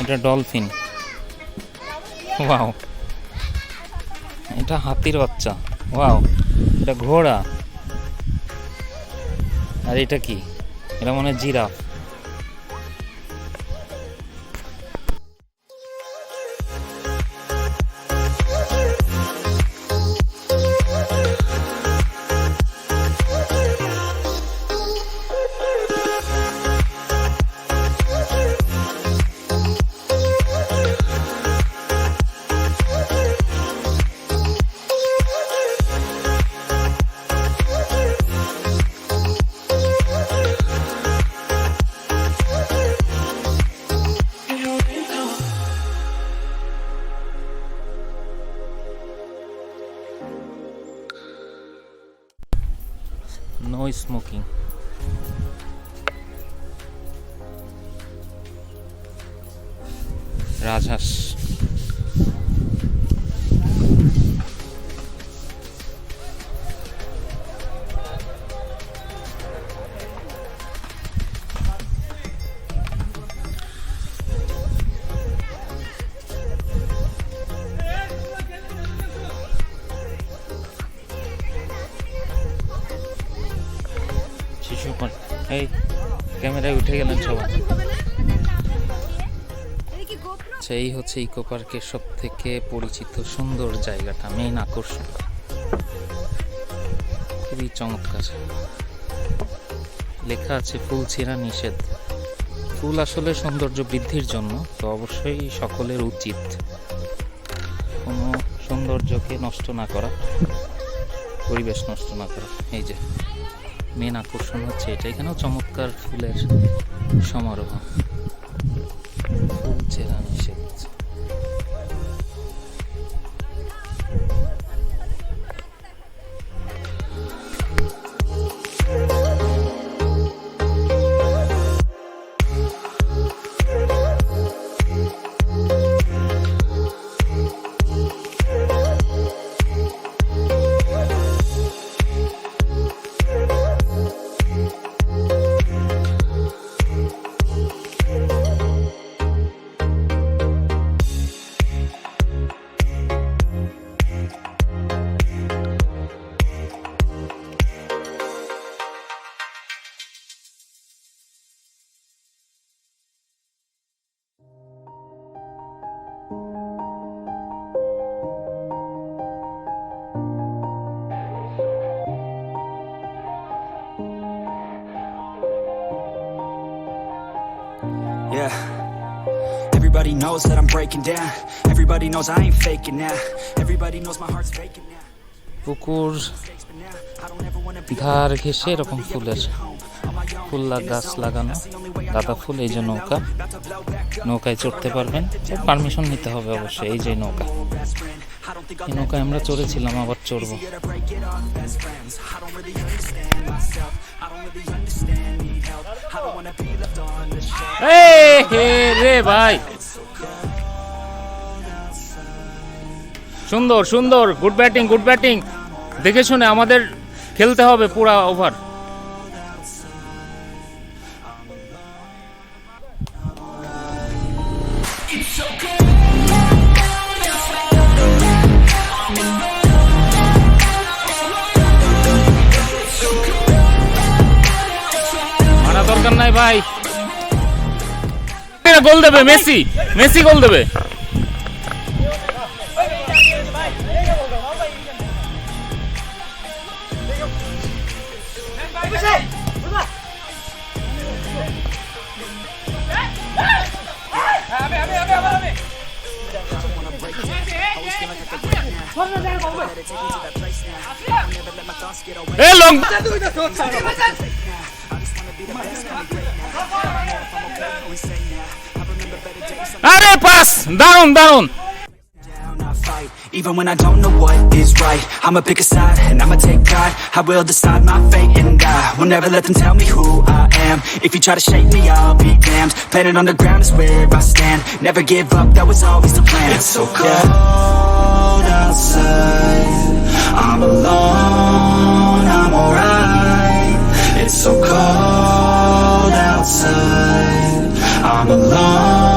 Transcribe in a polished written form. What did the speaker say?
এটা dolphin. Wow, এটা হাতির বাচ্চা। ওয়াও, এটা ঘোড়া। আর এটা কি? এটা মনে হয় জিরাফ। No smoking. রাজহাঁস। এই ক্যামেরায় উঠে গেলেন সবাই। এই হচ্ছে ইকো পার্কের সব থেকে পরিচিত সুন্দর জায়গাটা, মেইন আকর্ষণ। খুবই চমৎকার। লেখা আছে ফুল ছেঁড়া নিষেধ। ফুল আসলে সৌন্দর্য বৃদ্ধির জন্য, তো অবশ্যই সকলের উচিত কোনো সৌন্দর্যকে নষ্ট না করা, পরিবেশ নষ্ট না করা। এই যে মেন আকর্ষণ হচ্ছে এটা। এখানেও চমৎকার ফুলের সমারোহ। ফুল ছেঁড়া নিষেধ। Yeah, everybody knows that I'm breaking down. Everybody knows I ain't faking now. Everybody knows my heart's faking now. পুকুর ধার ঘেঁষে এরকম ফুলের গাছ লাগানো, গাঁদা ফুল। এই যে নৌকা, নৌকায় চড়তে পারবেন, পারমিশন নিতে হবে অবশ্যই। এই যে নৌকা, এই নৌকায় আমরা চড়েছিলাম, আবার চড়বো। রে ভাই, সুন্দর সুন্দর, গুড ব্যাটিং, গুড ব্যাটিং। দেখে শুনে আমাদের খেলতে হবে পুরা ওভার। মানা দরকার নাই ভাই, গোল দেবে মেসি, মেসি গোল দেবে। আরে পাস, দারুন দারুন। Even when I don't know what is right, I'ma pick a side and I'ma take pride. I will decide my fate and I will never let them tell me who I am. If you try to shake me, I'll be damned. Planet on the ground is where I stand. Never give up, that was always the plan. It's so cold outside, I'm alone, I'm alright. It's so cold outside, I'm alone.